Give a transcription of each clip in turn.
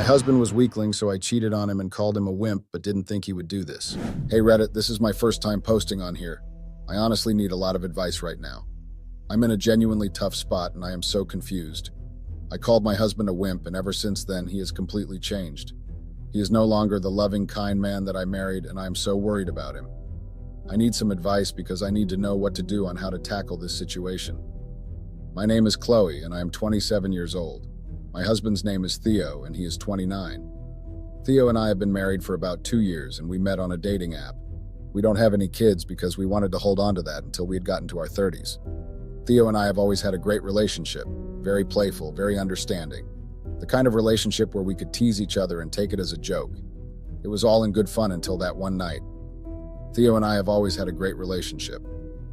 husband was weakling, so I cheated on him and called him a wimp, but didn't think he would do this. Hey Reddit, this is my first time posting on here. I honestly need a lot of advice right now. I'm in a genuinely tough spot and I am so confused. I called my husband a wimp, and ever since then he has completely changed. He is no longer the loving, kind man that I married, and I am so worried about him. I need some advice because I need to know what to do on how to tackle this situation. My name is Chloe and I am 27 years old. My husband's name is Theo and he is 29. Theo and I have been married for about 2 years and we met on a dating app. We don't have any kids because we wanted to hold on to that until we had gotten to our 30s. Theo and I have always had a great relationship, very playful, very understanding. The kind of relationship where we could tease each other and take it as a joke. It was all in good fun until that one night. Theo and I have always had a great relationship.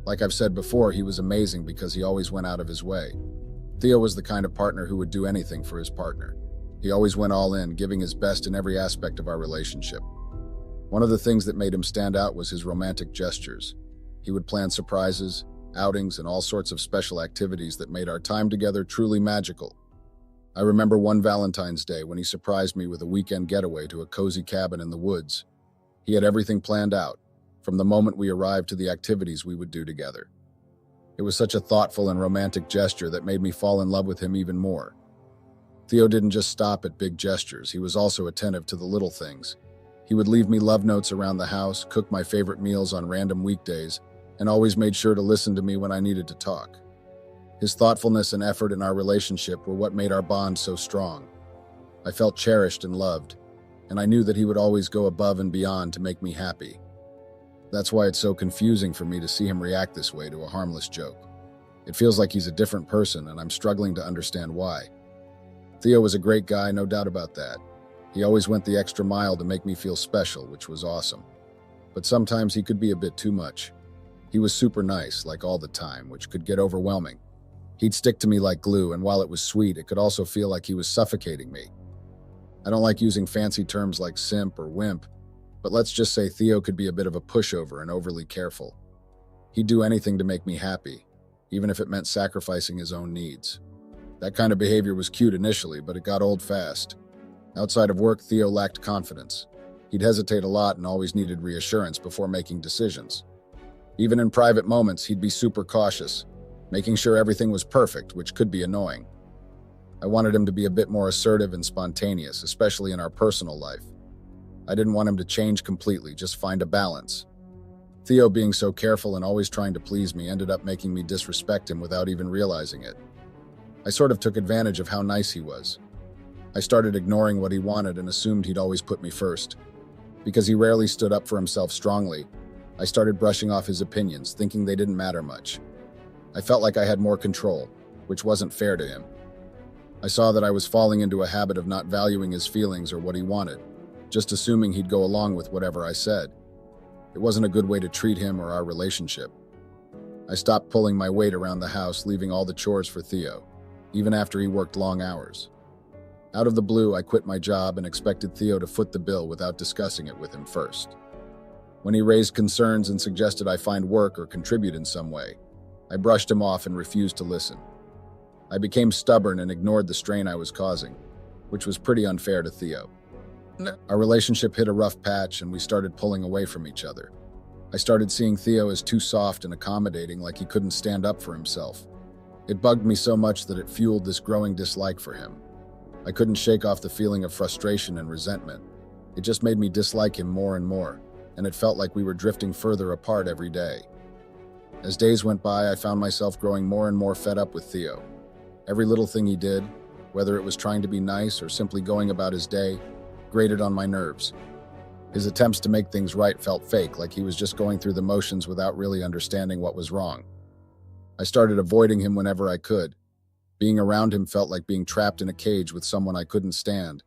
Like I've said before, he was amazing because he always went out of his way. Theo was the kind of partner who would do anything for his partner. He always went all in, giving his best in every aspect of our relationship. One of the things that made him stand out was his romantic gestures. He would plan surprises, outings, and all sorts of special activities that made our time together truly magical. I remember one Valentine's Day when he surprised me with a weekend getaway to a cozy cabin in the woods. He had everything planned out, from the moment we arrived to the activities we would do together. It was such a thoughtful and romantic gesture that made me fall in love with him even more. Theo didn't just stop at big gestures, he was also attentive to the little things. He would leave me love notes around the house, cook my favorite meals on random weekdays, and always made sure to listen to me when I needed to talk. His thoughtfulness and effort in our relationship were what made our bond so strong. I felt cherished and loved, and I knew that he would always go above and beyond to make me happy. That's why it's so confusing for me to see him react this way to a harmless joke. It feels like he's a different person, and I'm struggling to understand why. Theo was a great guy, no doubt about that. He always went the extra mile to make me feel special, which was awesome. But sometimes he could be a bit too much. He was super nice, like all the time, which could get overwhelming. He'd stick to me like glue, and while it was sweet, it could also feel like he was suffocating me. I don't like using fancy terms like simp or wimp, but let's just say Theo could be a bit of a pushover and overly careful. He'd do anything to make me happy, even if it meant sacrificing his own needs. That kind of behavior was cute initially, but it got old fast. Outside of work, Theo lacked confidence. He'd hesitate a lot and always needed reassurance before making decisions. Even in private moments, he'd be super cautious, making sure everything was perfect, which could be annoying. I wanted him to be a bit more assertive and spontaneous, especially in our personal life. I didn't want him to change completely, just find a balance. Theo being so careful and always trying to please me ended up making me disrespect him without even realizing it. I sort of took advantage of how nice he was. I started ignoring what he wanted and assumed he'd always put me first. Because he rarely stood up for himself strongly, I started brushing off his opinions, thinking they didn't matter much. I felt like I had more control, which wasn't fair to him. I saw that I was falling into a habit of not valuing his feelings or what he wanted, just assuming he'd go along with whatever I said. It wasn't a good way to treat him or our relationship. I stopped pulling my weight around the house, leaving all the chores for Theo, even after he worked long hours. Out of the blue, I quit my job and expected Theo to foot the bill without discussing it with him first. When he raised concerns and suggested I find work or contribute in some way, I brushed him off and refused to listen. I became stubborn and ignored the strain I was causing, which was pretty unfair to Theo. Our relationship hit a rough patch and we started pulling away from each other. I started seeing Theo as too soft and accommodating, like he couldn't stand up for himself. It bugged me so much that it fueled this growing dislike for him. I couldn't shake off the feeling of frustration and resentment. It just made me dislike him more and more, and it felt like we were drifting further apart every day. As days went by, I found myself growing more and more fed up with Theo. Every little thing he did, whether it was trying to be nice or simply going about his day, grated on my nerves. His attempts to make things right felt fake, like he was just going through the motions without really understanding what was wrong. I started avoiding him whenever I could. Being around him felt like being trapped in a cage with someone I couldn't stand.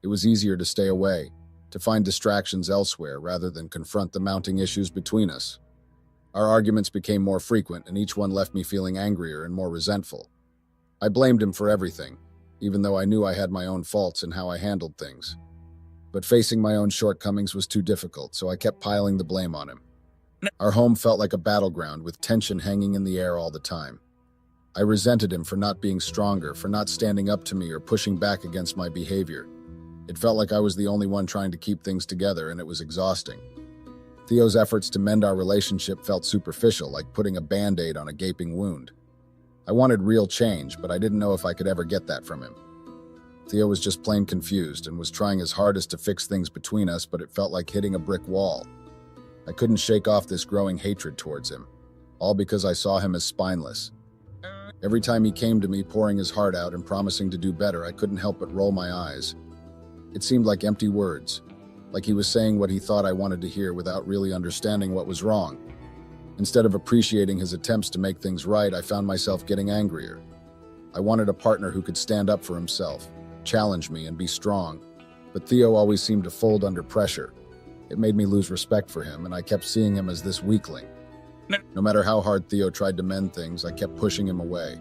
It was easier to stay away, to find distractions elsewhere rather than confront the mounting issues between us. Our arguments became more frequent, and each one left me feeling angrier and more resentful. I blamed him for everything, even though I knew I had my own faults in how I handled things. But facing my own shortcomings was too difficult, so I kept piling the blame on him. Our home felt like a battleground with tension hanging in the air all the time. I resented him for not being stronger, for not standing up to me or pushing back against my behavior. It felt like I was the only one trying to keep things together, and it was exhausting. Theo's efforts to mend our relationship felt superficial, like putting a band-aid on a gaping wound. I wanted real change, but I didn't know if I could ever get that from him. Theo was just plain confused and was trying his hardest to fix things between us, but it felt like hitting a brick wall. I couldn't shake off this growing hatred towards him, all because I saw him as spineless. Every time he came to me pouring his heart out and promising to do better, I couldn't help but roll my eyes. It seemed like empty words, like he was saying what he thought I wanted to hear without really understanding what was wrong. Instead of appreciating his attempts to make things right, I found myself getting angrier. I wanted a partner who could stand up for himself, challenge me, and be strong, but Theo always seemed to fold under pressure. It made me lose respect for him, and I kept seeing him as this weakling. No matter how hard Theo tried to mend things, I kept pushing him away.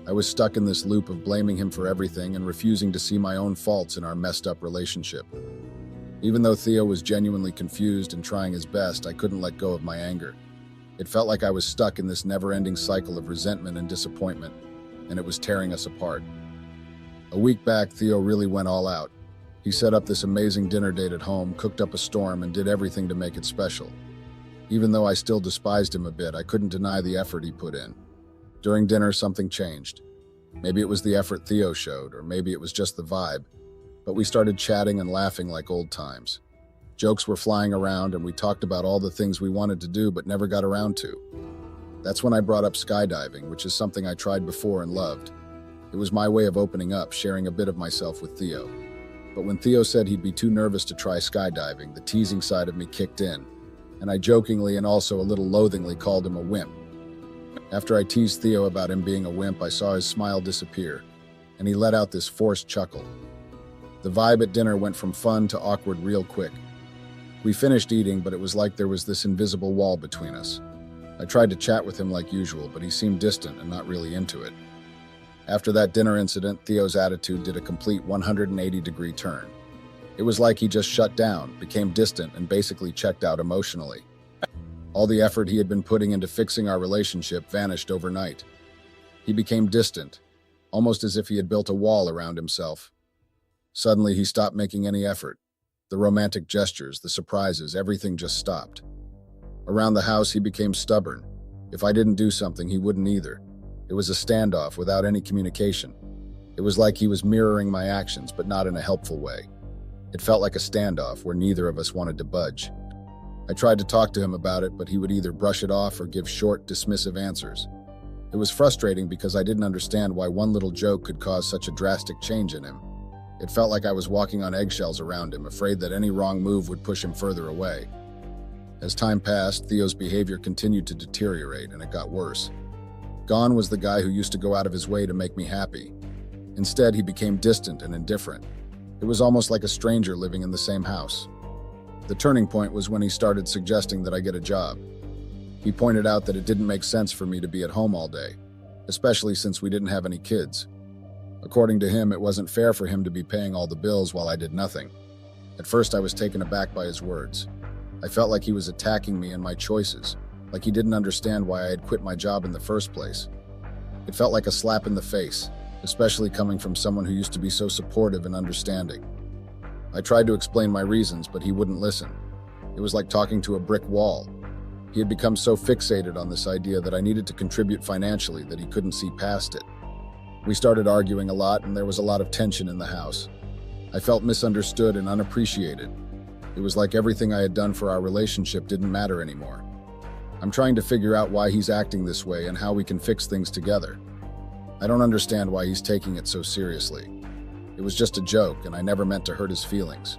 I was stuck in this loop of blaming him for everything and refusing to see my own faults in our messed up relationship. Even though Theo was genuinely confused and trying his best, I couldn't let go of my anger. It felt like I was stuck in this never-ending cycle of resentment and disappointment, and it was tearing us apart. A week back, Theo really went all out. He set up this amazing dinner date at home, cooked up a storm, and did everything to make it special. Even though I still despised him a bit, I couldn't deny the effort he put in. During dinner, something changed. Maybe it was the effort Theo showed, or maybe it was just the vibe, but we started chatting and laughing like old times. Jokes were flying around, and we talked about all the things we wanted to do but never got around to. That's when I brought up skydiving, which is something I tried before and loved. It was my way of opening up, sharing a bit of myself with Theo. But when Theo said he'd be too nervous to try skydiving, the teasing side of me kicked in, and I jokingly and also a little loathingly called him a wimp. After I teased Theo about him being a wimp, I saw his smile disappear, and he let out this forced chuckle. The vibe at dinner went from fun to awkward real quick. We finished eating, but it was like there was this invisible wall between us. I tried to chat with him like usual, but he seemed distant and not really into it. After that dinner incident, Theo's attitude did a complete 180-degree turn. It was like he just shut down, became distant, and basically checked out emotionally. All the effort he had been putting into fixing our relationship vanished overnight. He became distant, almost as if he had built a wall around himself. Suddenly, he stopped making any effort. The romantic gestures, the surprises, everything just stopped. Around the house, he became stubborn. If I didn't do something, he wouldn't either. It was a standoff without any communication. It was like he was mirroring my actions, but not in a helpful way. It felt like a standoff where neither of us wanted to budge. I tried to talk to him about it, but he would either brush it off or give short, dismissive answers. It was frustrating because I didn't understand why one little joke could cause such a drastic change in him. It felt like I was walking on eggshells around him, afraid that any wrong move would push him further away. As time passed, Theo's behavior continued to deteriorate, and it got worse. Gone was the guy who used to go out of his way to make me happy. Instead, he became distant and indifferent. It was almost like a stranger living in the same house. The turning point was when he started suggesting that I get a job. He pointed out that it didn't make sense for me to be at home all day, especially since we didn't have any kids. According to him, it wasn't fair for him to be paying all the bills while I did nothing. At first, I was taken aback by his words. I felt like he was attacking me and my choices, like he didn't understand why I had quit my job in the first place. It felt like a slap in the face, especially coming from someone who used to be so supportive and understanding. I tried to explain my reasons, but he wouldn't listen. It was like talking to a brick wall. He had become so fixated on this idea that I needed to contribute financially that he couldn't see past it. We started arguing a lot, and there was a lot of tension in the house. I felt misunderstood and unappreciated. It was like everything I had done for our relationship didn't matter anymore. I'm trying to figure out why he's acting this way and how we can fix things together. I don't understand why he's taking it so seriously. It was just a joke, and I never meant to hurt his feelings.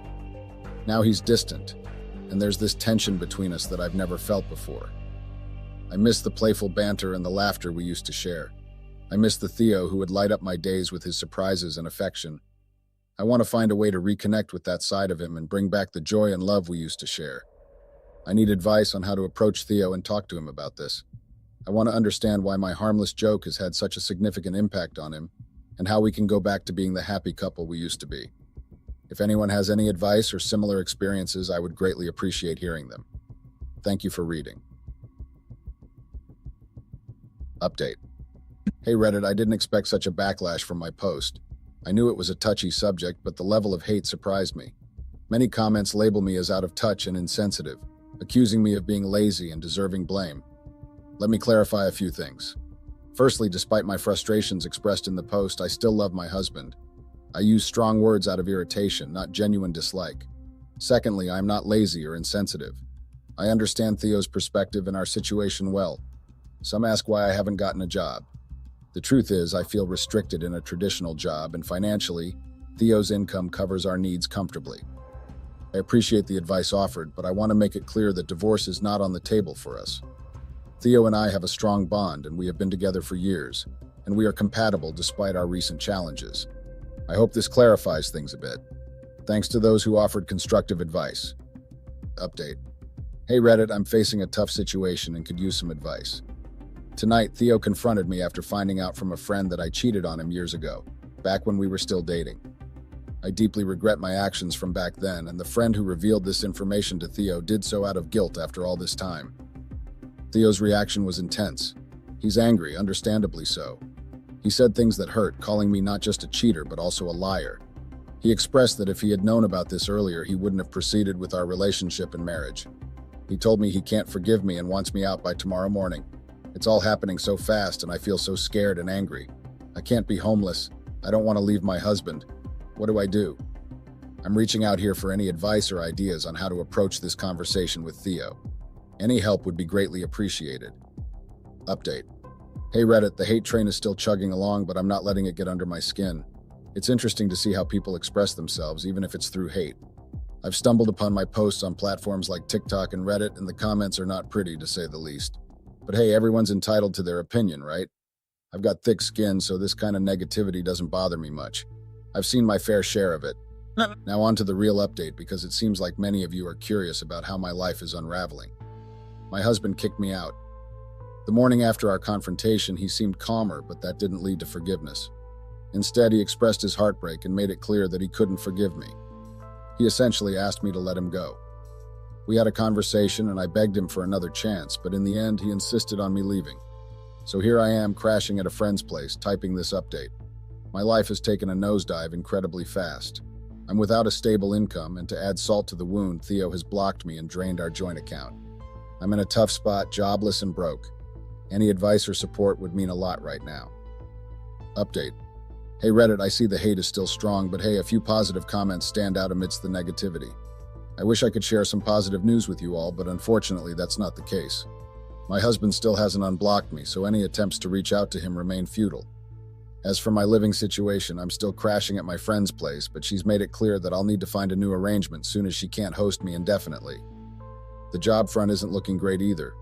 Now he's distant, and there's this tension between us that I've never felt before. I miss the playful banter and the laughter we used to share. I miss the Theo who would light up my days with his surprises and affection. I want to find a way to reconnect with that side of him and bring back the joy and love we used to share. I need advice on how to approach Theo and talk to him about this. I want to understand why my harmless joke has had such a significant impact on him, and how we can go back to being the happy couple we used to be. If anyone has any advice or similar experiences, I would greatly appreciate hearing them. Thank you for reading. Update. Hey Reddit, I didn't expect such a backlash from my post. I knew it was a touchy subject, but the level of hate surprised me. Many comments label me as out of touch and insensitive, accusing me of being lazy and deserving blame. Let me clarify a few things. Firstly, despite my frustrations expressed in the post, I still love my husband. I use strong words out of irritation, not genuine dislike. Secondly, I am not lazy or insensitive. I understand Theo's perspective and our situation well. Some ask why I haven't gotten a job. The truth is, I feel restricted in a traditional job, and financially, Theo's income covers our needs comfortably. I appreciate the advice offered, but I want to make it clear that divorce is not on the table for us. Theo and I have a strong bond, and we have been together for years, and we are compatible despite our recent challenges. I hope this clarifies things a bit. Thanks to those who offered constructive advice. Update. Hey Reddit, I'm facing a tough situation and could use some advice. Tonight, Theo confronted me after finding out from a friend that I cheated on him years ago, back when we were still dating. I deeply regret my actions from back then, and the friend who revealed this information to Theo did so out of guilt after all this time. Theo's reaction was intense. He's angry, understandably so. He said things that hurt, calling me not just a cheater, but also a liar. He expressed that if he had known about this earlier, he wouldn't have proceeded with our relationship and marriage. He told me he can't forgive me and wants me out by tomorrow morning. It's all happening so fast, and I feel so scared and angry. I can't be homeless. I don't want to leave my husband. What do I do? I'm reaching out here for any advice or ideas on how to approach this conversation with Theo. Any help would be greatly appreciated. Update. Hey Reddit, the hate train is still chugging along, but I'm not letting it get under my skin. It's interesting to see how people express themselves, even if it's through hate. I've stumbled upon my posts on platforms like TikTok and Reddit, and the comments are not pretty, to say the least. But hey, everyone's entitled to their opinion, right? I've got thick skin, so this kind of negativity doesn't bother me much. I've seen my fair share of it. Now on to the real update, because it seems like many of you are curious about how my life is unraveling. My husband kicked me out. The morning after our confrontation, he seemed calmer, but that didn't lead to forgiveness. Instead, he expressed his heartbreak and made it clear that he couldn't forgive me. He essentially asked me to let him go. We had a conversation, and I begged him for another chance, but in the end, he insisted on me leaving. So here I am, crashing at a friend's place, typing this update. My life has taken a nosedive incredibly fast. I'm without a stable income, and to add salt to the wound, Theo has blocked me and drained our joint account. I'm in a tough spot, jobless and broke. Any advice or support would mean a lot right now. Update. Hey Reddit, I see the hate is still strong, but hey, a few positive comments stand out amidst the negativity. I wish I could share some positive news with you all, but unfortunately that's not the case. My husband still hasn't unblocked me, so any attempts to reach out to him remain futile. As for my living situation, I'm still crashing at my friend's place, but she's made it clear that I'll need to find a new arrangement soon as she can't host me indefinitely. The job front isn't looking great either.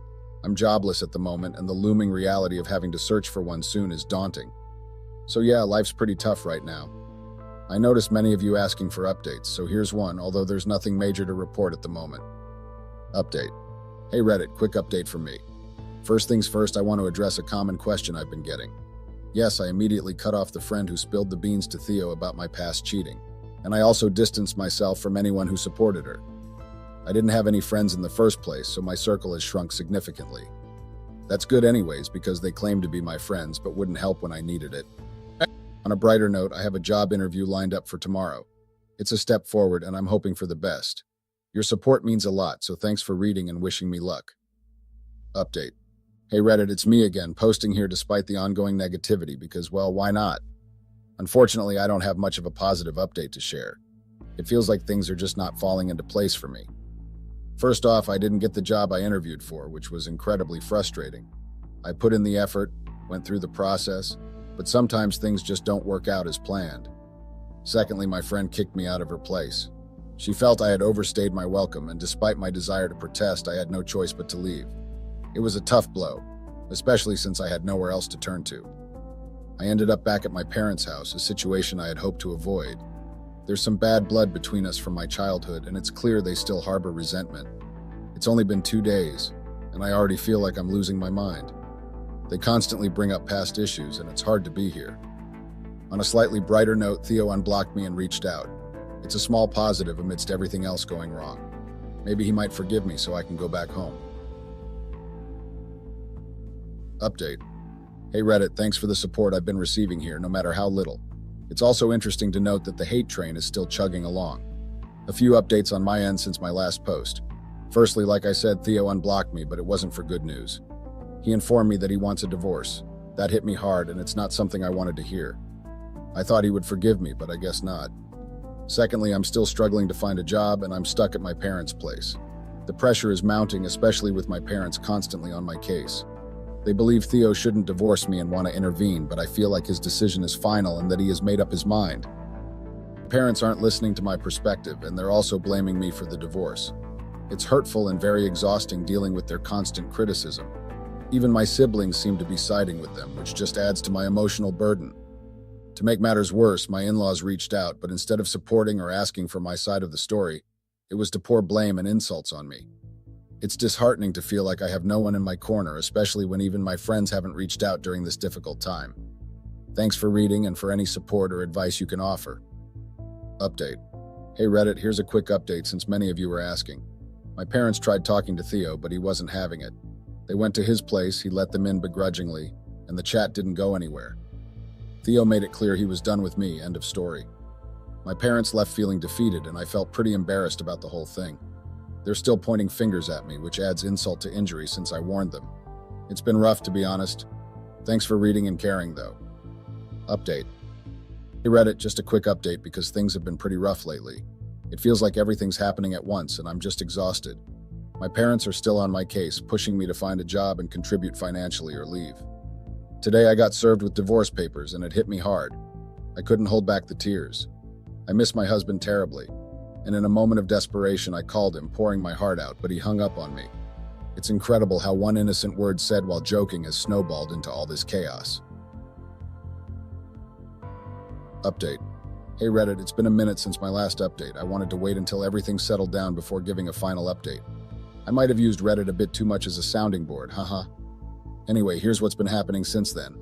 I'm jobless at the moment, and the looming reality of having to search for one soon is daunting. So yeah, life's pretty tough right now. I noticed many of you asking for updates, so here's one, although there's nothing major to report at the moment. Update. Hey Reddit, quick update from me. First things first, I want to address a common question I've been getting. Yes, I immediately cut off the friend who spilled the beans to Theo about my past cheating, and I also distanced myself from anyone who supported her. I didn't have any friends in the first place, so my circle has shrunk significantly. That's good anyways, because they claimed to be my friends, but wouldn't help when I needed it. On a brighter note, I have a job interview lined up for tomorrow. It's a step forward, and I'm hoping for the best. Your support means a lot, so thanks for reading and wishing me luck. Update. Hey Reddit, it's me again, posting here despite the ongoing negativity because, well, why not? Unfortunately, I don't have much of a positive update to share. It feels like things are just not falling into place for me. First off, I didn't get the job I interviewed for, which was incredibly frustrating. I put in the effort, went through the process, but sometimes things just don't work out as planned. Secondly, my friend kicked me out of her place. She felt I had overstayed my welcome, and despite my desire to protest, I had no choice but to leave. It was a tough blow, especially since I had nowhere else to turn to. I ended up back at my parents' house, a situation I had hoped to avoid. There's some bad blood between us from my childhood, and it's clear they still harbor resentment. It's only been 2 days, and I already feel like I'm losing my mind. They constantly bring up past issues, and it's hard to be here. On a slightly brighter note, Theo unblocked me and reached out. It's a small positive amidst everything else going wrong. Maybe he might forgive me so I can go back home. Update. Hey Reddit, thanks for the support I've been receiving here, no matter how little. It's also interesting to note that the hate train is still chugging along. A few updates on my end since my last post. Firstly, like I said, Theo unblocked me, but it wasn't for good news. He informed me that he wants a divorce. That hit me hard, and it's not something I wanted to hear. I thought he would forgive me, but I guess not. Secondly, I'm still struggling to find a job, and I'm stuck at my parents' place. The pressure is mounting, especially with my parents constantly on my case. They believe Theo shouldn't divorce me and want to intervene, but I feel like his decision is final and that he has made up his mind. Parents aren't listening to my perspective, and they're also blaming me for the divorce. It's hurtful and very exhausting dealing with their constant criticism. Even my siblings seem to be siding with them, which just adds to my emotional burden. To make matters worse, my in-laws reached out, but instead of supporting or asking for my side of the story, it was to pour blame and insults on me. It's disheartening to feel like I have no one in my corner, especially when even my friends haven't reached out during this difficult time. Thanks for reading and for any support or advice you can offer. Update. Hey Reddit, here's a quick update since many of you were asking. My parents tried talking to Theo, but he wasn't having it. They went to his place, he let them in begrudgingly, and the chat didn't go anywhere. Theo made it clear he was done with me, end of story. My parents left feeling defeated, and I felt pretty embarrassed about the whole thing. They're still pointing fingers at me, which adds insult to injury since I warned them. It's been rough, to be honest. Thanks for reading and caring, though. Update. Hey Reddit, just a quick update because things have been pretty rough lately. It feels like everything's happening at once, and I'm just exhausted. My parents are still on my case, pushing me to find a job and contribute financially or leave. Today I got served with divorce papers, and it hit me hard. I couldn't hold back the tears. I miss my husband terribly, and in a moment of desperation I called him, pouring my heart out, but he hung up on me. It's incredible how one innocent word said while joking has snowballed into all this chaos. Update. Hey Reddit, it's been a minute since my last update. I wanted to wait until everything settled down before giving a final update. I might have used Reddit a bit too much as a sounding board, haha. Anyway, here's what's been happening since then.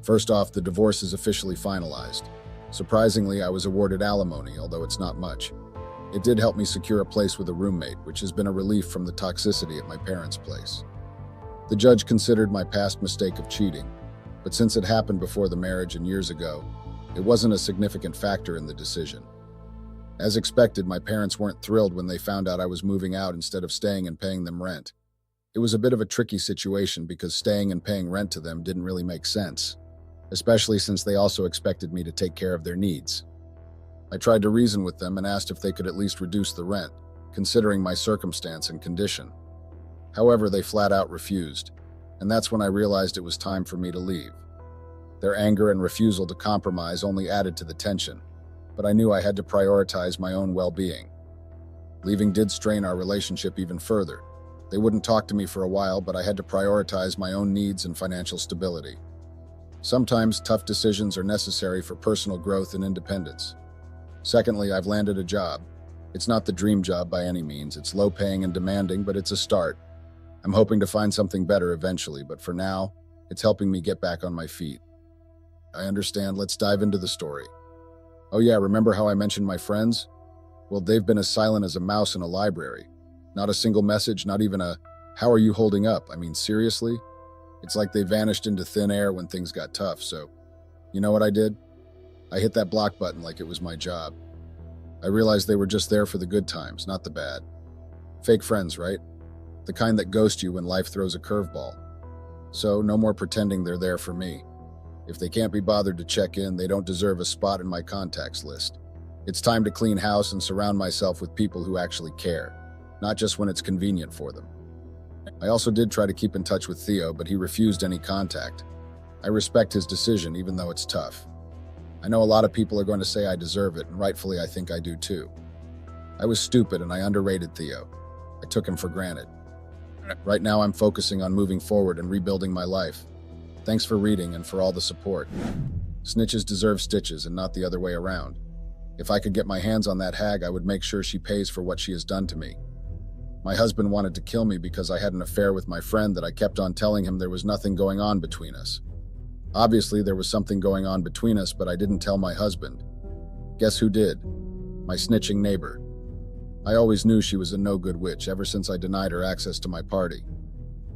First off, the divorce is officially finalized. Surprisingly, I was awarded alimony, although it's not much. It did help me secure a place with a roommate, which has been a relief from the toxicity at my parents' place. The judge considered my past mistake of cheating, but since it happened before the marriage and years ago, it wasn't a significant factor in the decision. As expected, my parents weren't thrilled when they found out I was moving out instead of staying and paying them rent. It was a bit of a tricky situation because staying and paying rent to them didn't really make sense, especially since they also expected me to take care of their needs. I tried to reason with them and asked if they could at least reduce the rent, considering my circumstance and condition. However, they flat out refused, and that's when I realized it was time for me to leave. Their anger and refusal to compromise only added to the tension, but I knew I had to prioritize my own well-being. Leaving did strain our relationship even further. They wouldn't talk to me for a while, but I had to prioritize my own needs and financial stability. Sometimes tough decisions are necessary for personal growth and independence. Secondly, I've landed a job. It's not the dream job by any means. It's low-paying and demanding, but it's a start. I'm hoping to find something better eventually, but for now, it's helping me get back on my feet. I understand. Let's dive into the story. Oh yeah, remember how I mentioned my friends? Well, they've been as silent as a mouse in a library. Not a single message, not even a, "How are you holding up?" I mean, seriously? It's like they vanished into thin air when things got tough, so you know what I did? I hit that block button like it was my job. I realized they were just there for the good times, not the bad. Fake friends, right? The kind that ghost you when life throws a curveball. So, no more pretending they're there for me. If they can't be bothered to check in, they don't deserve a spot in my contacts list. It's time to clean house and surround myself with people who actually care, not just when it's convenient for them. I also did try to keep in touch with Theo, but he refused any contact. I respect his decision, even though it's tough. I know a lot of people are going to say I deserve it, and rightfully I think I do too. I was stupid and I underrated Theo. I took him for granted. Right now I'm focusing on moving forward and rebuilding my life. Thanks for reading and for all the support. Snitches deserve stitches and not the other way around. If I could get my hands on that hag, I would make sure she pays for what she has done to me. My husband wanted to kill me because I had an affair with my friend that I kept on telling him there was nothing going on between us. Obviously, there was something going on between us, but I didn't tell my husband. Guess who did? My snitching neighbor. I always knew she was a no-good witch ever since I denied her access to my party.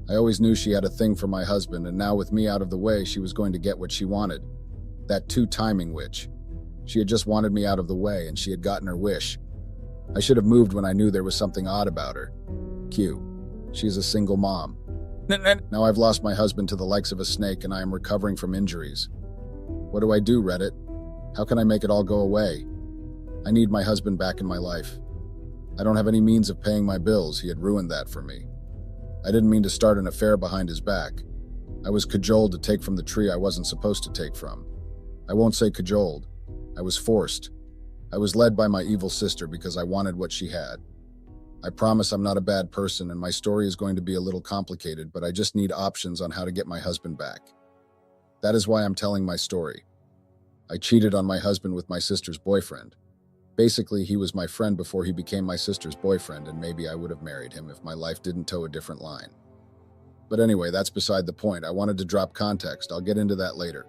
I always knew she had a thing for my husband, and now with me out of the way, she was going to get what she wanted. That two-timing witch. She had just wanted me out of the way, and she had gotten her wish. I should have moved when I knew there was something odd about her. Q. She's a single mom. Now I've lost my husband to the likes of a snake, and I am recovering from injuries. What do I do, Reddit? How can I make it all go away? I need my husband back in my life. I don't have any means of paying my bills. He had ruined that for me. I didn't mean to start an affair behind his back. I was cajoled to take from the tree I wasn't supposed to take from. I won't say cajoled. I was forced. I was led by my evil sister because I wanted what she had. I promise I'm not a bad person, and my story is going to be a little complicated, but I just need options on how to get my husband back. That is why I'm telling my story. I cheated on my husband with my sister's boyfriend. Basically, he was my friend before he became my sister's boyfriend, and maybe I would have married him if my life didn't toe a different line. But anyway, that's beside the point. I wanted to drop context. I'll get into that later.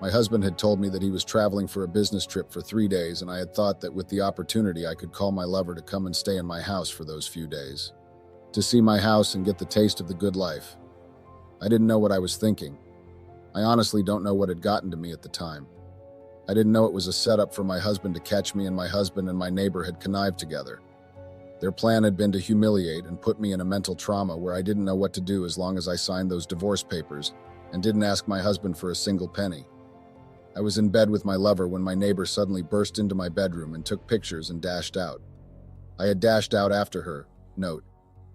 My husband had told me that he was traveling for a business trip for 3 days, and I had thought that with the opportunity I could call my lover to come and stay in my house for those few days, to see my house and get the taste of the good life. I didn't know what I was thinking. I honestly don't know what had gotten to me at the time. I didn't know it was a setup for my husband to catch me, and my husband and my neighbor had connived together. Their plan had been to humiliate and put me in a mental trauma where I didn't know what to do as long as I signed those divorce papers and didn't ask my husband for a single penny. I was in bed with my lover when my neighbor suddenly burst into my bedroom and took pictures and dashed out. I had dashed out after her. Note,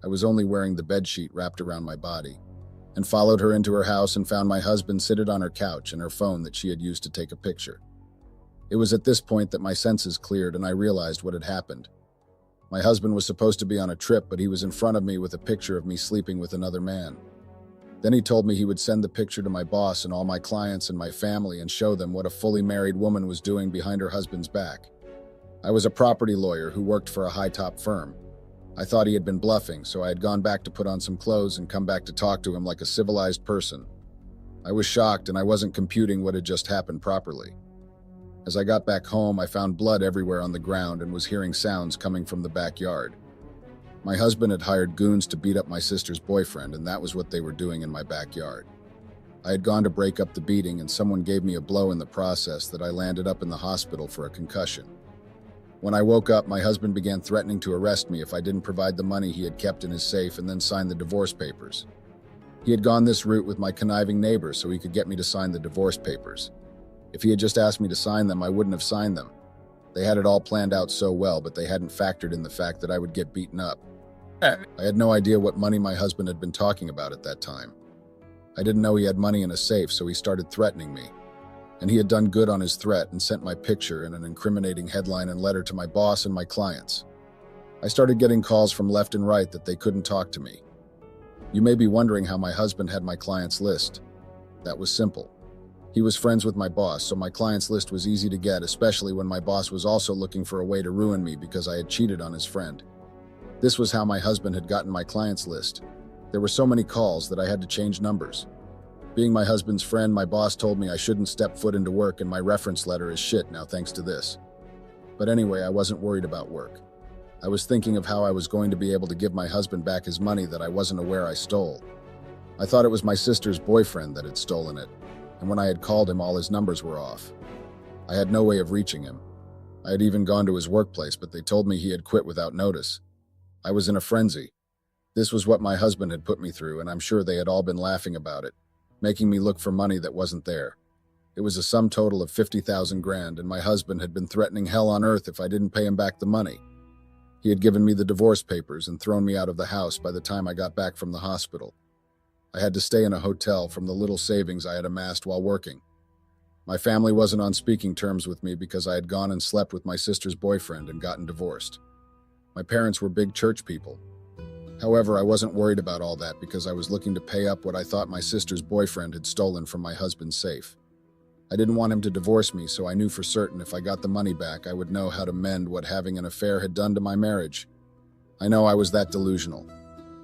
I was only wearing the bedsheet wrapped around my body, and followed her into her house and found my husband seated on her couch and her phone that she had used to take a picture. It was at this point that my senses cleared and I realized what had happened. My husband was supposed to be on a trip, but he was in front of me with a picture of me sleeping with another man. Then he told me he would send the picture to my boss and all my clients and my family and show them what a fully married woman was doing behind her husband's back. I was a property lawyer who worked for a high-top firm. I thought he had been bluffing, so I had gone back to put on some clothes and come back to talk to him like a civilized person. I was shocked, and I wasn't computing what had just happened properly. As I got back home, I found blood everywhere on the ground and was hearing sounds coming from the backyard. My husband had hired goons to beat up my sister's boyfriend, and that was what they were doing in my backyard. I had gone to break up the beating, and someone gave me a blow in the process that I landed up in the hospital for a concussion. When I woke up, my husband began threatening to arrest me if I didn't provide the money he had kept in his safe and then sign the divorce papers. He had gone this route with my conniving neighbor so he could get me to sign the divorce papers. If he had just asked me to sign them, I wouldn't have signed them. They had it all planned out so well, but they hadn't factored in the fact that I would get beaten up. I had no idea what money my husband had been talking about at that time. I didn't know he had money in a safe, so he started threatening me. And he had done good on his threat and sent my picture and an incriminating headline and letter to my boss and my clients. I started getting calls from left and right that they couldn't talk to me. You may be wondering how my husband had my clients list. That was simple. He was friends with my boss, so my clients list was easy to get, especially when my boss was also looking for a way to ruin me because I had cheated on his friend. This was how my husband had gotten my clients list. There were so many calls that I had to change numbers. Being my husband's friend, my boss told me I shouldn't step foot into work, and my reference letter is shit now thanks to this. But anyway, I wasn't worried about work. I was thinking of how I was going to be able to give my husband back his money that I wasn't aware I stole. I thought it was my sister's boyfriend that had stolen it, and when I had called him, all his numbers were off. I had no way of reaching him. I had even gone to his workplace, but they told me he had quit without notice. I was in a frenzy. This was what my husband had put me through, and I'm sure they had all been laughing about it, making me look for money that wasn't there. It was a sum total of 50,000 grand, and my husband had been threatening hell on earth if I didn't pay him back the money. He had given me the divorce papers and thrown me out of the house by the time I got back from the hospital. I had to stay in a hotel from the little savings I had amassed while working. My family wasn't on speaking terms with me because I had gone and slept with my sister's boyfriend and gotten divorced. My parents were big church people. However, I wasn't worried about all that because I was looking to pay up what I thought my sister's boyfriend had stolen from my husband's safe. I didn't want him to divorce me, so I knew for certain if I got the money back, I would know how to mend what having an affair had done to my marriage. I know I was that delusional.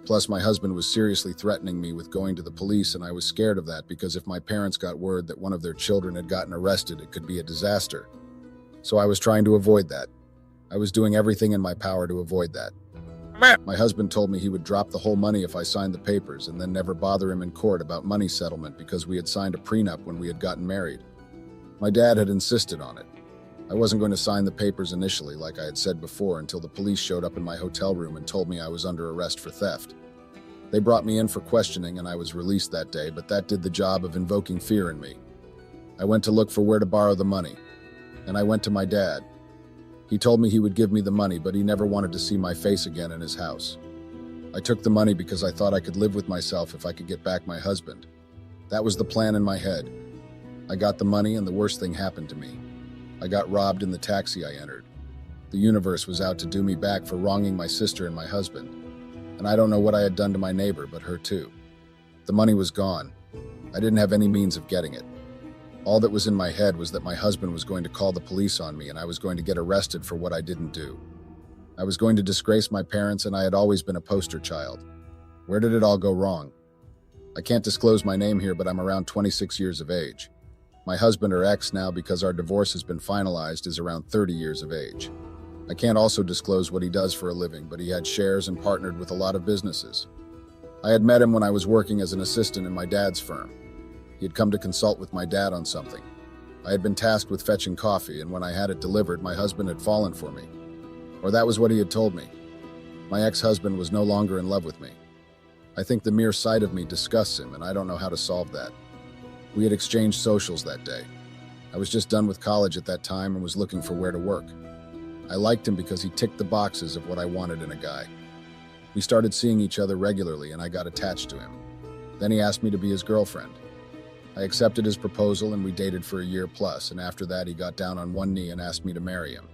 Plus, my husband was seriously threatening me with going to the police, and I was scared of that because if my parents got word that one of their children had gotten arrested, it could be a disaster. So I was trying to avoid that. I was doing everything in my power to avoid that. My husband told me he would drop the whole money if I signed the papers and then never bother him in court about money settlement because we had signed a prenup when we had gotten married. My dad had insisted on it. I wasn't going to sign the papers initially, like I had said before, until the police showed up in my hotel room and told me I was under arrest for theft. They brought me in for questioning and I was released that day, but that did the job of invoking fear in me. I went to look for where to borrow the money, and I went to my dad. He told me he would give me the money, but he never wanted to see my face again in his house. I took the money because I thought I could live with myself if I could get back my husband. That was the plan in my head. I got the money and the worst thing happened to me. I got robbed in the taxi I entered. The universe was out to do me back for wronging my sister and my husband. And I don't know what I had done to my neighbor, but her too. The money was gone. I didn't have any means of getting it. All that was in my head was that my husband was going to call the police on me and I was going to get arrested for what I didn't do. I was going to disgrace my parents and I had always been a poster child. Where did it all go wrong? I can't disclose my name here, but I'm around 26 years of age. My husband, or ex now because our divorce has been finalized, is around 30 years of age. I can't also disclose what he does for a living, but he had shares and partnered with a lot of businesses. I had met him when I was working as an assistant in my dad's firm. He had come to consult with my dad on something. I had been tasked with fetching coffee, and when I had it delivered, my husband had fallen for me. Or that was what he had told me. My ex-husband was no longer in love with me. I think the mere sight of me disgusts him, and I don't know how to solve that. We had exchanged socials that day. I was just done with college at that time and was looking for where to work. I liked him because he ticked the boxes of what I wanted in a guy. We started seeing each other regularly, and I got attached to him. Then he asked me to be his girlfriend. I accepted his proposal, and we dated for a year plus, and after that he got down on one knee and asked me to marry him.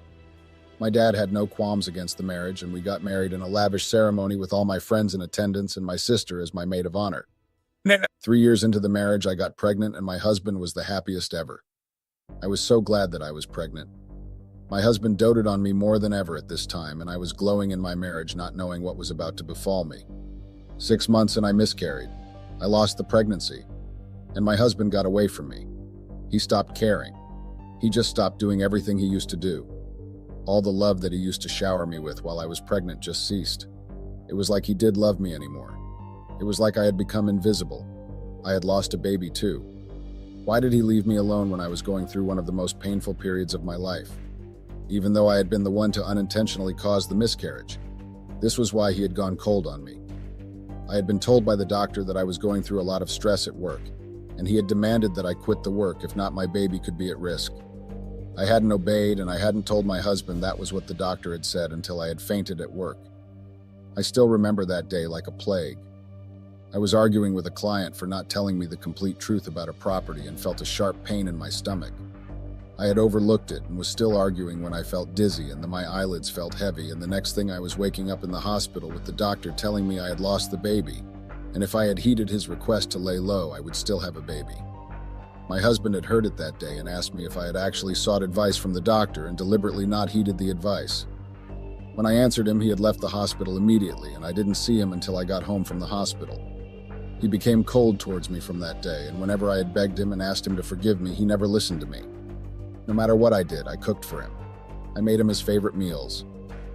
My dad had no qualms against the marriage, and we got married in a lavish ceremony with all my friends in attendance and my sister as my maid of honor. 3 years into the marriage, I got pregnant, and my husband was the happiest ever. I was so glad that I was pregnant. My husband doted on me more than ever at this time, and I was glowing in my marriage, not knowing what was about to befall me. 6 months and I miscarried. I lost the pregnancy, and my husband got away from me. He stopped caring. He just stopped doing everything he used to do. All the love that he used to shower me with while I was pregnant just ceased. It was like he did love me anymore. It was like I had become invisible. I had lost a baby too. Why did he leave me alone when I was going through one of the most painful periods of my life? Even though I had been the one to unintentionally cause the miscarriage. This was why he had gone cold on me. I had been told by the doctor that I was going through a lot of stress at work, and he had demanded that I quit the work, if not my baby could be at risk. I hadn't obeyed, and I hadn't told my husband that was what the doctor had said until I had fainted at work. I still remember that day like a plague. I was arguing with a client for not telling me the complete truth about a property and felt a sharp pain in my stomach. I had overlooked it and was still arguing when I felt dizzy and my eyelids felt heavy, and the next thing I was waking up in the hospital with the doctor telling me I had lost the baby, and if I had heeded his request to lay low, I would still have a baby. My husband had heard it that day and asked me if I had actually sought advice from the doctor and deliberately not heeded the advice. When I answered him, he had left the hospital immediately, and I didn't see him until I got home from the hospital. He became cold towards me from that day, and whenever I had begged him and asked him to forgive me, he never listened to me. No matter what I did, I cooked for him. I made him his favorite meals.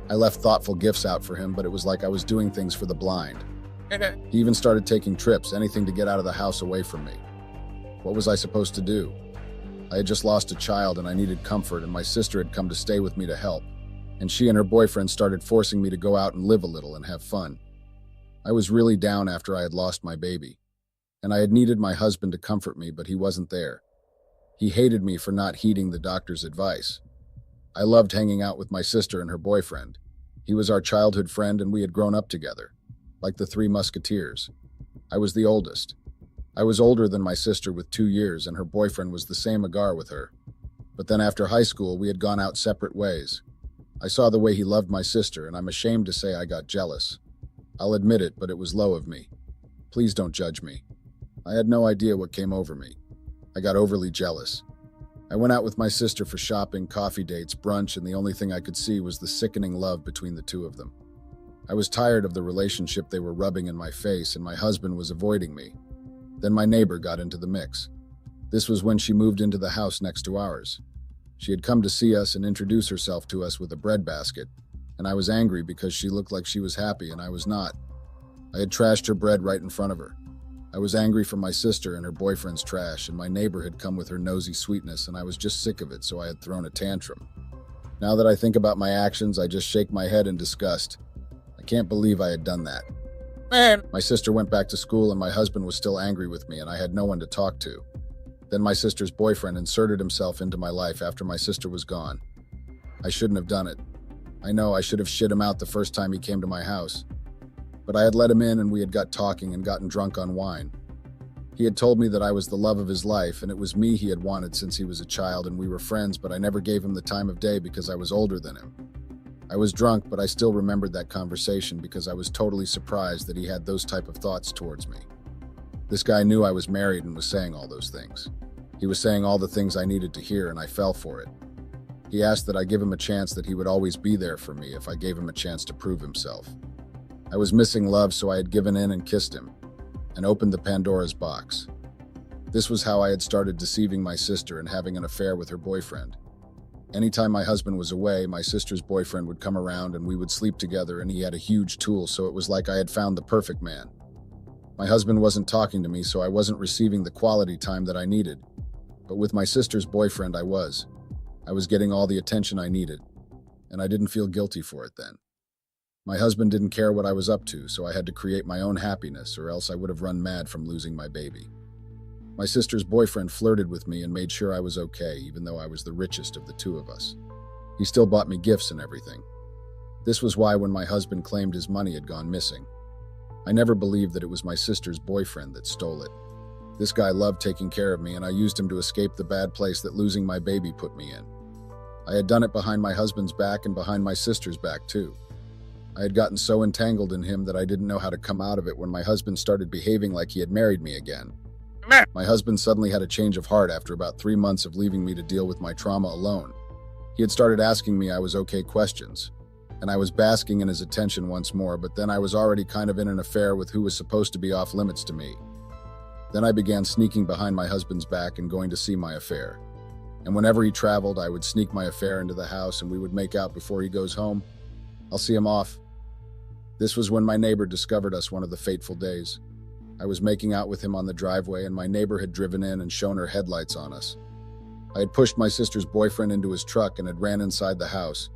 I left thoughtful gifts out for him, but it was like I was doing things for the blind. He even started taking trips, anything to get out of the house away from me. What was I supposed to do? I had just lost a child and I needed comfort, and my sister had come to stay with me to help, and she and her boyfriend started forcing me to go out and live a little and have fun. I was really down after I had lost my baby, and I had needed my husband to comfort me, but he wasn't there. He hated me for not heeding the doctor's advice. I loved hanging out with my sister and her boyfriend. He was our childhood friend and we had grown up together, like the Three Musketeers. I was the oldest. I was older than my sister with 2 years, and her boyfriend was the same agar with her. But then after high school, we had gone out separate ways. I saw the way he loved my sister, and I'm ashamed to say I got jealous. I'll admit it, but it was low of me. Please don't judge me. I had no idea what came over me. I got overly jealous. I went out with my sister for shopping, coffee dates, brunch, and the only thing I could see was the sickening love between the two of them. I was tired of the relationship they were rubbing in my face, and my husband was avoiding me. Then my neighbor got into the mix. This was when she moved into the house next to ours. She had come to see us and introduce herself to us with a bread basket, and I was angry because she looked like she was happy and I was not. I had trashed her bread right in front of her. I was angry for my sister and her boyfriend's trash, and my neighbor had come with her nosy sweetness, and I was just sick of it, so I had thrown a tantrum. Now that I think about my actions, I just shake my head in disgust. I can't believe I had done that. Man! My sister went back to school, and my husband was still angry with me, and I had no one to talk to. Then my sister's boyfriend inserted himself into my life after my sister was gone. I shouldn't have done it. I know I should have shit him out the first time he came to my house. But I had let him in, and we had got talking and gotten drunk on wine. He had told me that I was the love of his life, and it was me he had wanted since he was a child, and we were friends, but I never gave him the time of day because I was older than him. I was drunk, but I still remembered that conversation because I was totally surprised that he had those type of thoughts towards me. This guy knew I was married and was saying all those things. He was saying all the things I needed to hear, and I fell for it. He asked that I give him a chance, that he would always be there for me if I gave him a chance to prove himself. I was missing love, so I had given in and kissed him, and opened the Pandora's box. This was how I had started deceiving my sister and having an affair with her boyfriend. Anytime my husband was away, my sister's boyfriend would come around and we would sleep together, and he had a huge tool, so it was like I had found the perfect man. My husband wasn't talking to me, so I wasn't receiving the quality time that I needed. But with my sister's boyfriend, I was. I was getting all the attention I needed, and I didn't feel guilty for it then. My husband didn't care what I was up to, so I had to create my own happiness, or else I would have run mad from losing my baby. My sister's boyfriend flirted with me and made sure I was okay, even though I was the richest of the two of us. He still bought me gifts and everything. This was why when my husband claimed his money had gone missing, I never believed that it was my sister's boyfriend that stole it. This guy loved taking care of me, and I used him to escape the bad place that losing my baby put me in. I had done it behind my husband's back and behind my sister's back too. I had gotten so entangled in him that I didn't know how to come out of it when my husband started behaving like he had married me again. My husband suddenly had a change of heart after about 3 months of leaving me to deal with my trauma alone. He had started asking me I was okay questions, and I was basking in his attention once more, but then I was already kind of in an affair with who was supposed to be off limits to me. Then I began sneaking behind my husband's back and going to see my affair. And whenever he traveled, I would sneak my affair into the house and we would make out before he goes home. I'll see him off. This was when my neighbor discovered us one of the fateful days. I was making out with him on the driveway, and my neighbor had driven in and shone her headlights on us. I had pushed my sister's boyfriend into his truck and had ran inside the house.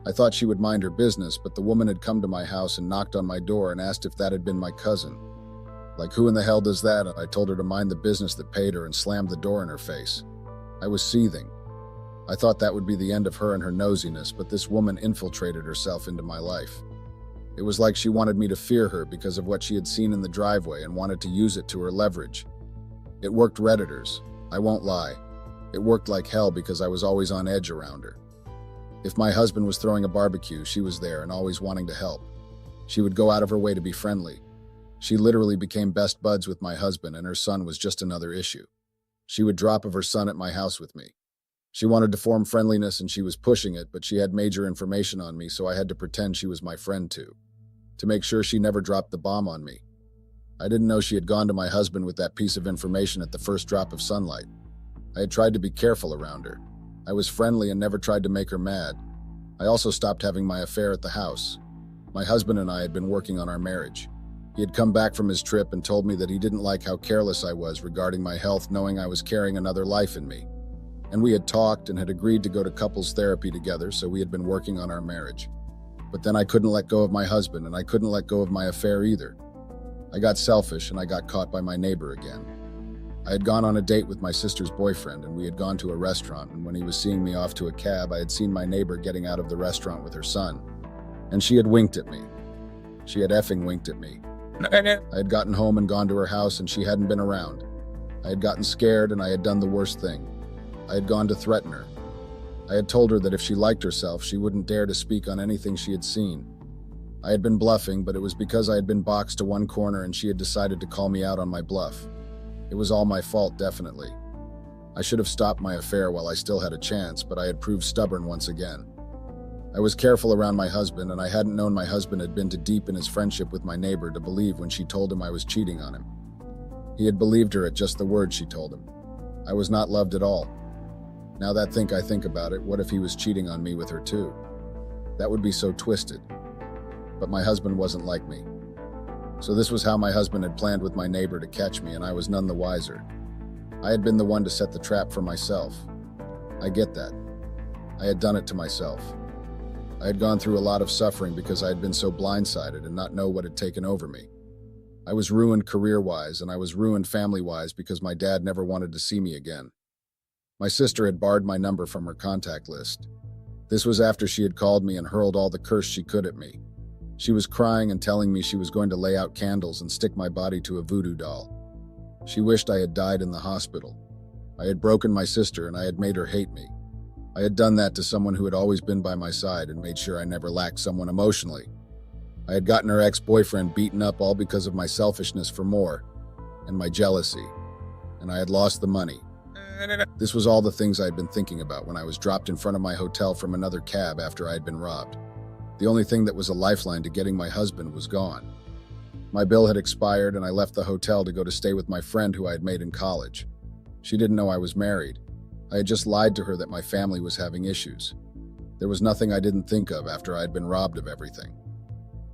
I thought she would mind her business, but the woman had come to my house and knocked on my door and asked if that had been my cousin. Like, who in the hell does that? I told her to mind the business that paid her and slammed the door in her face. I was seething. I thought that would be the end of her and her nosiness, but this woman infiltrated herself into my life. It was like she wanted me to fear her because of what she had seen in the driveway and wanted to use it to her leverage. It worked Redditors. I won't lie. It worked like hell because I was always on edge around her. If my husband was throwing a barbecue, she was there and always wanting to help. She would go out of her way to be friendly. She literally became best buds with my husband, and her son was just another issue. She would drop of her son at my house with me. She wanted to form friendliness and she was pushing it, but she had major information on me, so I had to pretend she was my friend too, to make sure she never dropped the bomb on me. I didn't know she had gone to my husband with that piece of information at the first drop of sunlight. I had tried to be careful around her. I was friendly and never tried to make her mad. I also stopped having my affair at the house. My husband and I had been working on our marriage. He had come back from his trip and told me that he didn't like how careless I was regarding my health, knowing I was carrying another life in me. And we had talked and had agreed to go to couples therapy together, so we had been working on our marriage. But then I couldn't let go of my husband, and I couldn't let go of my affair either. I got selfish, and I got caught by my neighbor again. I had gone on a date with my sister's boyfriend, and we had gone to a restaurant, and when he was seeing me off to a cab, I had seen my neighbor getting out of the restaurant with her son. And she had winked at me. She had effing winked at me. I had gotten home and gone to her house, and she hadn't been around. I had gotten scared, and I had done the worst thing. I had gone to threaten her. I had told her that if she liked herself, she wouldn't dare to speak on anything she had seen. I had been bluffing, but it was because I had been boxed to one corner and she had decided to call me out on my bluff. It was all my fault, definitely. I should have stopped my affair while I still had a chance, but I had proved stubborn once again. I was careful around my husband, and I hadn't known my husband had been too deep in his friendship with my neighbor to believe when she told him I was cheating on him. He had believed her at just the words she told him. I was not loved at all. Now that I think about it, what if he was cheating on me with her too? That would be so twisted. But my husband wasn't like me. So this was how my husband had planned with my neighbor to catch me, and I was none the wiser. I had been the one to set the trap for myself. I get that. I had done it to myself. I had gone through a lot of suffering because I had been so blindsided and not know what had taken over me. I was ruined career-wise, and I was ruined family-wise because my dad never wanted to see me again. My sister had barred my number from her contact list. This was after she had called me and hurled all the curse she could at me. She was crying and telling me she was going to lay out candles and stick my body to a voodoo doll. She wished I had died in the hospital. I had broken my sister and I had made her hate me. I had done that to someone who had always been by my side and made sure I never lacked someone emotionally. I had gotten her ex-boyfriend beaten up all because of my selfishness for more, and my jealousy, and I had lost the money. This was all the things I had been thinking about when I was dropped in front of my hotel from another cab after I had been robbed. The only thing that was a lifeline to getting my husband was gone. My bill had expired, and I left the hotel to go to stay with my friend who I had made in college. She didn't know I was married. I had just lied to her that my family was having issues. There was nothing I didn't think of after I had been robbed of everything.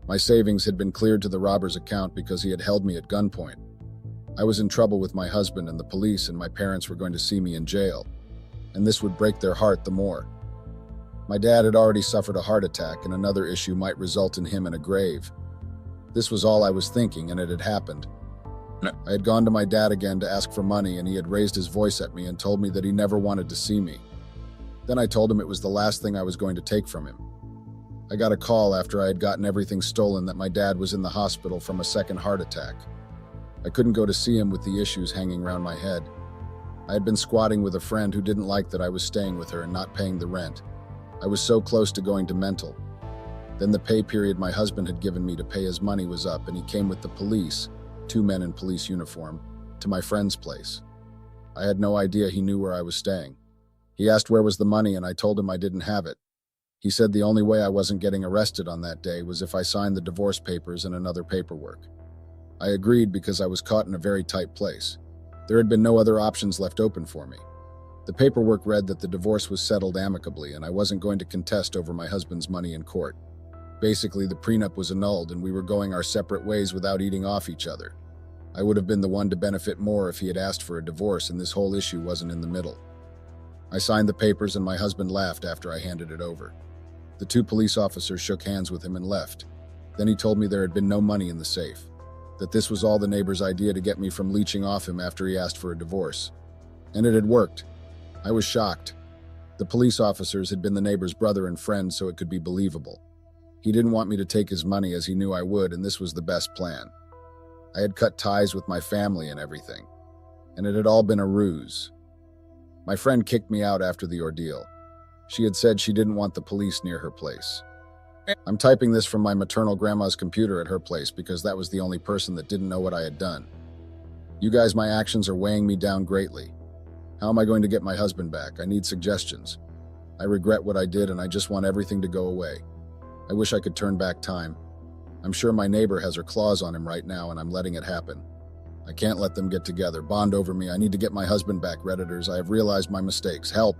My savings had been cleared to the robber's account because he had held me at gunpoint. I was in trouble with my husband and the police, and my parents were going to see me in jail, and this would break their heart the more. My dad had already suffered a heart attack, and another issue might result in him in a grave. This was all I was thinking, and it had happened. I had gone to my dad again to ask for money, and he had raised his voice at me and told me that he never wanted to see me. Then I told him it was the last thing I was going to take from him. I got a call after I had gotten everything stolen that my dad was in the hospital from a second heart attack. I couldn't go to see him with the issues hanging around my head. I had been squatting with a friend who didn't like that I was staying with her and not paying the rent. I was so close to going to mental. Then the pay period my husband had given me to pay his money was up, and he came with the police, 2 men in police uniform, to my friend's place. I had no idea he knew where I was staying. He asked where was the money, and I told him I didn't have it. He said the only way I wasn't getting arrested on that day was if I signed the divorce papers and another paperwork. I agreed because I was caught in a very tight place. There had been no other options left open for me. The paperwork read that the divorce was settled amicably, and I wasn't going to contest over my husband's money in court. Basically, the prenup was annulled, and we were going our separate ways without eating off each other. I would have been the one to benefit more if he had asked for a divorce and this whole issue wasn't in the middle. I signed the papers, and my husband laughed after I handed it over. The 2 police officers shook hands with him and left. Then he told me there had been no money in the safe, that this was all the neighbor's idea to get me from leeching off him after he asked for a divorce. And it had worked. I was shocked. The police officers had been the neighbor's brother and friend, so it could be believable. He didn't want me to take his money as he knew I would, and this was the best plan. I had cut ties with my family and everything, and it had all been a ruse. My friend kicked me out after the ordeal. She had said she didn't want the police near her place. I'm typing this from my maternal grandma's computer at her place because that was the only person that didn't know what I had done. You guys, my actions are weighing me down greatly. How am I going to get my husband back? I need suggestions. I regret what I did, and I just want everything to go away. I wish I could turn back time. I'm sure my neighbor has her claws on him right now, and I'm letting it happen. I can't let them get together, bond over me. I need to get my husband back, Redditors. I have realized my mistakes. Help!